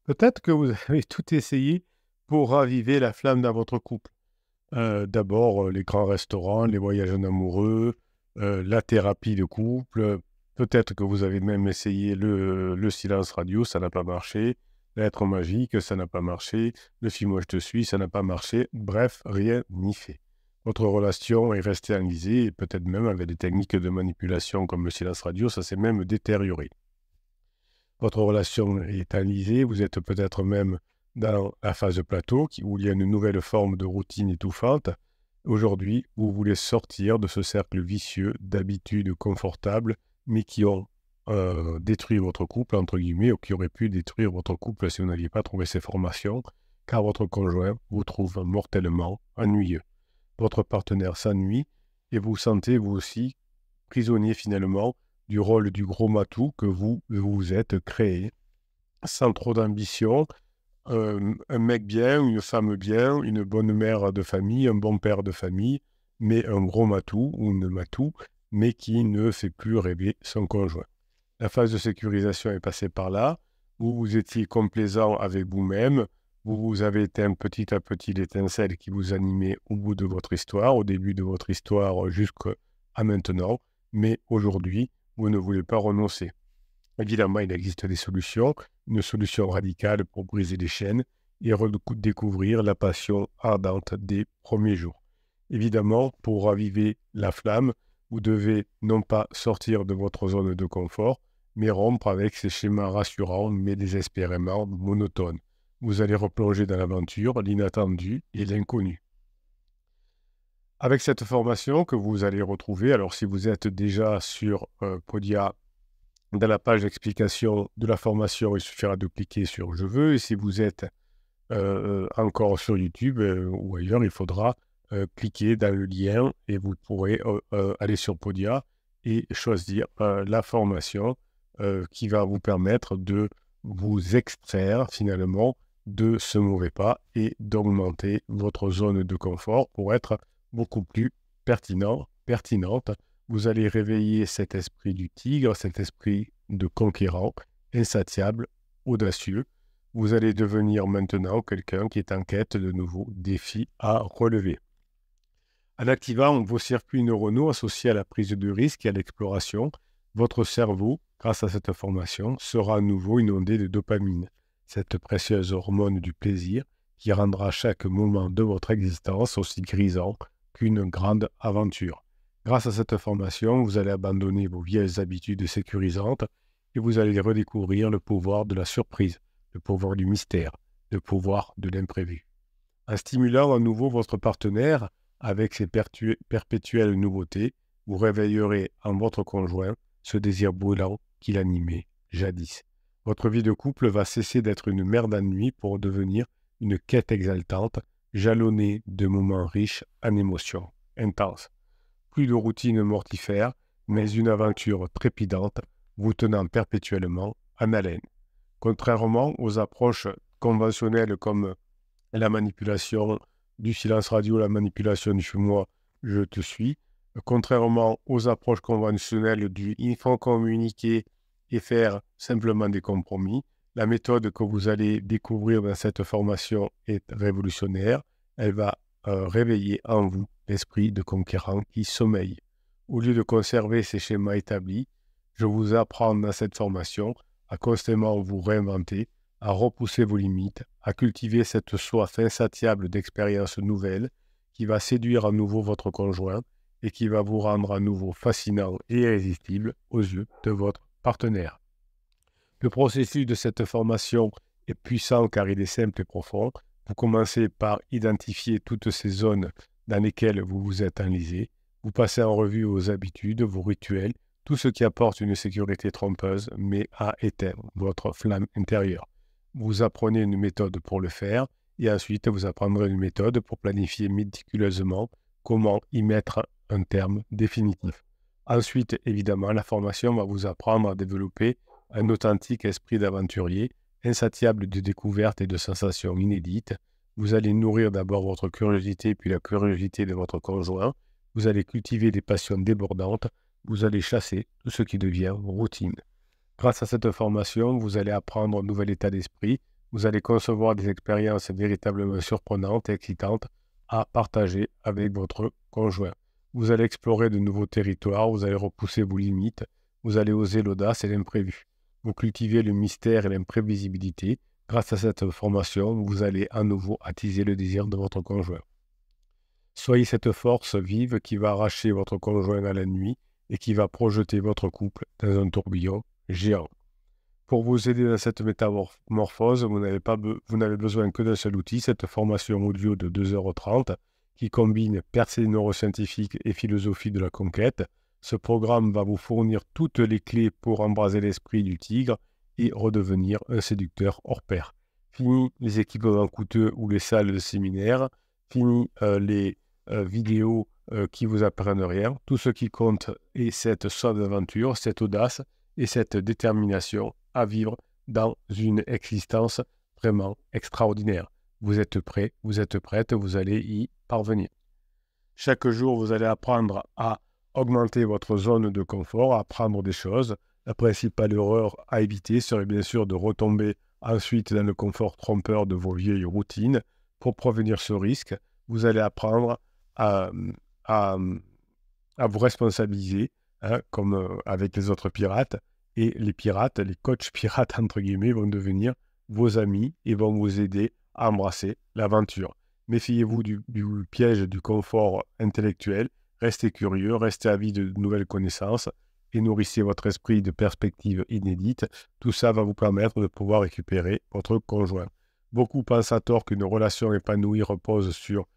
Peut-être que vous avez tout essayé pour raviver la flamme dans votre couple. D'abord, les grands restaurants, les voyages en amoureux, la thérapie de couple. Peut-être que vous avez même essayé le silence radio, ça n'a pas marché. L'être magique, ça n'a pas marché. Le film Moi je te suis, ça n'a pas marché. Bref, rien n'y fait. Votre relation est restée enlisée et peut-être même avec des techniques de manipulation comme le silence radio, ça s'est même détérioré. Votre relation est enlisée, vous êtes peut-être même dans la phase de plateau où il y a une nouvelle forme de routine étouffante. Aujourd'hui, vous voulez sortir de ce cercle vicieux d'habitudes confortables, mais qui ont détruit votre couple, entre guillemets, ou qui auraient pu détruire votre couple si vous n'aviez pas trouvé ces formations, car votre conjoint vous trouve mortellement ennuyeux. Votre partenaire s'ennuie et vous sentez vous aussi prisonnier finalement du rôle du gros matou que vous vous êtes créé, sans trop d'ambition, un mec bien, une femme bien, une bonne mère de famille, un bon père de famille, mais un gros matou ou une matou, mais qui ne fait plus rêver son conjoint. La phase de sécurisation est passée par là, où vous étiez complaisant avec vous-même, vous avez éteint petit à petit l'étincelle qui vous animait au bout de votre histoire, au début de votre histoire jusqu'à maintenant, mais aujourd'hui, vous ne voulez pas renoncer. Évidemment, il existe des solutions, une solution radicale pour briser les chaînes et redécouvrir la passion ardente des premiers jours. Évidemment, pour raviver la flamme, vous devez non pas sortir de votre zone de confort, mais rompre avec ces schémas rassurants mais désespérément monotones. Vous allez replonger dans l'aventure, l'inattendu et l'inconnu. Avec cette formation que vous allez retrouver, alors si vous êtes déjà sur Podia, dans la page d'explication de la formation, il suffira de cliquer sur «Je veux» et si vous êtes encore sur YouTube ou ailleurs, il faudra cliquer dans le lien et vous pourrez aller sur Podia et choisir la formation qui va vous permettre de vous extraire finalement de ce mauvais pas et d'augmenter votre zone de confort pour être beaucoup plus pertinente. Vous allez réveiller cet esprit du tigre, cet esprit de conquérant, insatiable, audacieux. Vous allez devenir maintenant quelqu'un qui est en quête de nouveaux défis à relever. En activant vos circuits neuronaux associés à la prise de risque et à l'exploration, votre cerveau, grâce à cette formation, sera à nouveau inondé de dopamine, cette précieuse hormone du plaisir qui rendra chaque moment de votre existence aussi grisant qu'une grande aventure. Grâce à cette formation, vous allez abandonner vos vieilles habitudes sécurisantes et vous allez redécouvrir le pouvoir de la surprise, le pouvoir du mystère, le pouvoir de l'imprévu. En stimulant à nouveau votre partenaire avec ses perpétuelles nouveautés, vous réveillerez en votre conjoint ce désir brûlant qui l'animait jadis. Votre vie de couple va cesser d'être une mer d'ennui pour devenir une quête exaltante, jalonnée de moments riches en émotions intenses. Plus de routine mortifère, mais une aventure trépidante, vous tenant perpétuellement en haleine. Contrairement aux approches conventionnelles comme la manipulation du silence radio, la manipulation du «suis-moi, je te suis», contrairement aux approches conventionnelles du «il faut communiquer et faire simplement des compromis», la méthode que vous allez découvrir dans cette formation est révolutionnaire. Elle va réveiller en vous l'esprit de conquérant qui sommeille. Au lieu de conserver ces schémas établis, je vous apprends dans cette formation à constamment vous réinventer, à repousser vos limites, à cultiver cette soif insatiable d'expériences nouvelles qui va séduire à nouveau votre conjoint et qui va vous rendre à nouveau fascinant et irrésistible aux yeux de votre partenaire. Le processus de cette formation est puissant car il est simple et profond. Vous commencez par identifier toutes ces zones dans lesquelles vous vous êtes enlisé. Vous passez en revue vos habitudes, vos rituels, tout ce qui apporte une sécurité trompeuse mais à éteindre votre flamme intérieure. Vous apprenez une méthode pour le faire et ensuite vous apprendrez une méthode pour planifier méticuleusement comment y mettre un terme définitif. Ensuite, évidemment, la formation va vous apprendre à développer un authentique esprit d'aventurier, insatiable de découvertes et de sensations inédites. Vous allez nourrir d'abord votre curiosité puis la curiosité de votre conjoint. Vous allez cultiver des passions débordantes. Vous allez chasser tout ce qui devient routine. Grâce à cette formation, vous allez apprendre un nouvel état d'esprit. Vous allez concevoir des expériences véritablement surprenantes et excitantes à partager avec votre conjoint. Vous allez explorer de nouveaux territoires, vous allez repousser vos limites, vous allez oser l'audace et l'imprévu. Vous cultivez le mystère et l'imprévisibilité. Grâce à cette formation, vous allez à nouveau attiser le désir de votre conjoint. Soyez cette force vive qui va arracher votre conjoint à la nuit et qui va projeter votre couple dans un tourbillon géant. Pour vous aider dans cette métamorphose, vous n'avez besoin que d'un seul outil, cette formation audio de 2h30 qui combine percée neuroscientifique et philosophie de la conquête. Ce programme va vous fournir toutes les clés pour embraser l'esprit du tigre et redevenir un séducteur hors pair. Fini les équipements coûteux ou les salles de séminaire, fini les vidéos qui vous apprennent rien. Tout ce qui compte est cette soif d'aventure, cette audace et cette détermination à vivre dans une existence vraiment extraordinaire. Vous êtes prêt, vous êtes prête, vous allez y parvenir. Chaque jour, vous allez apprendre à augmenter votre zone de confort, à apprendre des choses. La principale erreur à éviter serait bien sûr de retomber ensuite dans le confort trompeur de vos vieilles routines. Pour prévenir ce risque, vous allez apprendre à vous responsabiliser, comme avec les autres pirates. Et les pirates, les coachs pirates, entre guillemets, vont devenir vos amis et vont vous aider à embrasser l'aventure. Méfiez-vous du piège du confort intellectuel. Restez curieux, restez avide de nouvelles connaissances et nourrissez votre esprit de perspectives inédites. Tout ça va vous permettre de pouvoir récupérer votre conjoint. Beaucoup pensent à tort qu'une relation épanouie repose sur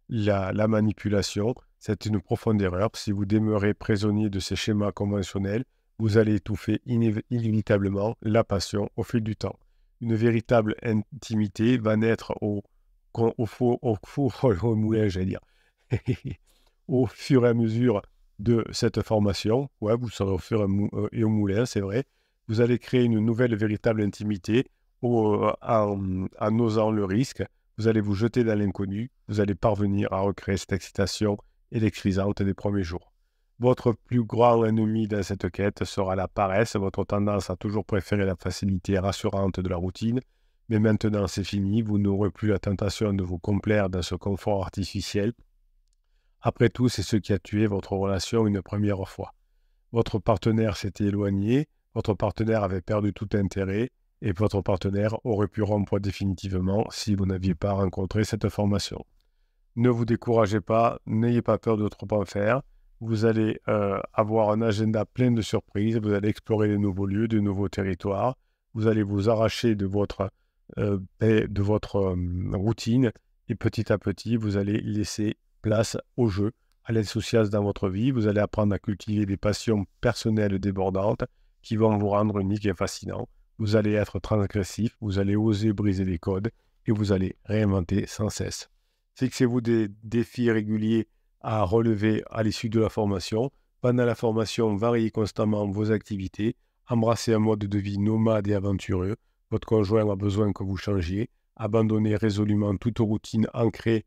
la manipulation. C'est une profonde erreur. Si vous demeurez prisonnier de ces schémas conventionnels, vous allez étouffer inévitablement la passion au fil du temps. Une véritable intimité va naître au fur et à mesure de cette formation. Ouais, vous serez au fur et au moulin, c'est vrai. Vous allez créer une nouvelle véritable intimité en osant le risque. Vous allez vous jeter dans l'inconnu. Vous allez parvenir à recréer cette excitation électrisante des premiers jours. Votre plus grand ennemi dans cette quête sera la paresse, votre tendance à toujours préférer la facilité rassurante de la routine. Mais maintenant, c'est fini, vous n'aurez plus la tentation de vous complaire dans ce confort artificiel. Après tout, c'est ce qui a tué votre relation une première fois. Votre partenaire s'était éloigné, votre partenaire avait perdu tout intérêt, et votre partenaire aurait pu rompre définitivement si vous n'aviez pas rencontré cette formation. Ne vous découragez pas, n'ayez pas peur de trop en faire. Vous allez avoir un agenda plein de surprises, vous allez explorer de nouveaux lieux, de nouveaux territoires, vous allez vous arracher de votre routine et petit à petit, vous allez laisser place au jeu, à l'insouciance dans votre vie. Vous allez apprendre à cultiver des passions personnelles débordantes qui vont vous rendre unique et fascinant. Vous allez être transgressif, vous allez oser briser les codes et vous allez réinventer sans cesse. Fixez-vous des défis réguliers à relever à l'issue de la formation. Pendant la formation, variez constamment vos activités. Embrassez un mode de vie nomade et aventureux. Votre conjoint a besoin que vous changiez. Abandonnez résolument toute routine ancrée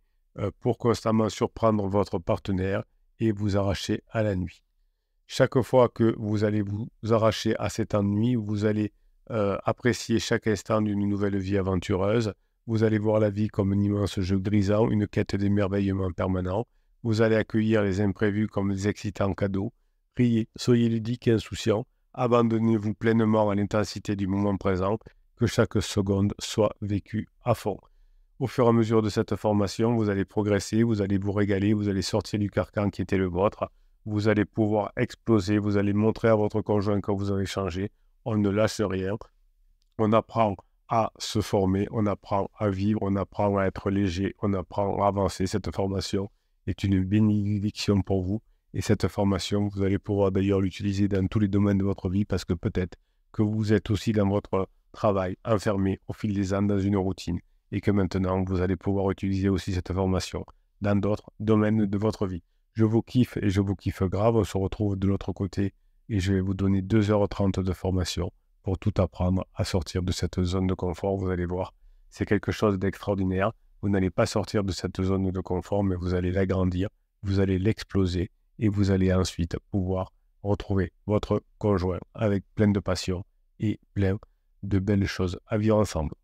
pour constamment surprendre votre partenaire et vous arracher à la nuit. Chaque fois que vous allez vous arracher à cet ennui, vous allez apprécier chaque instant d'une nouvelle vie aventureuse. Vous allez voir la vie comme un immense jeu grisant, une quête d'émerveillement permanent. Vous allez accueillir les imprévus comme des excitants cadeaux. Riez, soyez ludique et insouciant. Abandonnez-vous pleinement à l'intensité du moment présent. Que chaque seconde soit vécue à fond. Au fur et à mesure de cette formation, vous allez progresser, vous allez vous régaler, vous allez sortir du carcan qui était le vôtre. Vous allez pouvoir exploser, vous allez montrer à votre conjoint que vous avez changé. On ne lâche rien. On apprend à se former, on apprend à vivre, on apprend à être léger, on apprend à avancer. Cette formation est une bénédiction pour vous. Et cette formation, vous allez pouvoir d'ailleurs l'utiliser dans tous les domaines de votre vie parce que peut-être que vous êtes aussi dans votre travail enfermé au fil des ans dans une routine et que maintenant, vous allez pouvoir utiliser aussi cette formation dans d'autres domaines de votre vie. Je vous kiffe et je vous kiffe grave. On se retrouve de l'autre côté et je vais vous donner 2h30 de formation pour tout apprendre à sortir de cette zone de confort. Vous allez voir, c'est quelque chose d'extraordinaire. Vous n'allez pas sortir de cette zone de confort, mais vous allez l'agrandir, vous allez l'exploser et vous allez ensuite pouvoir retrouver votre conjoint avec plein de passion et plein de belles choses à vivre ensemble.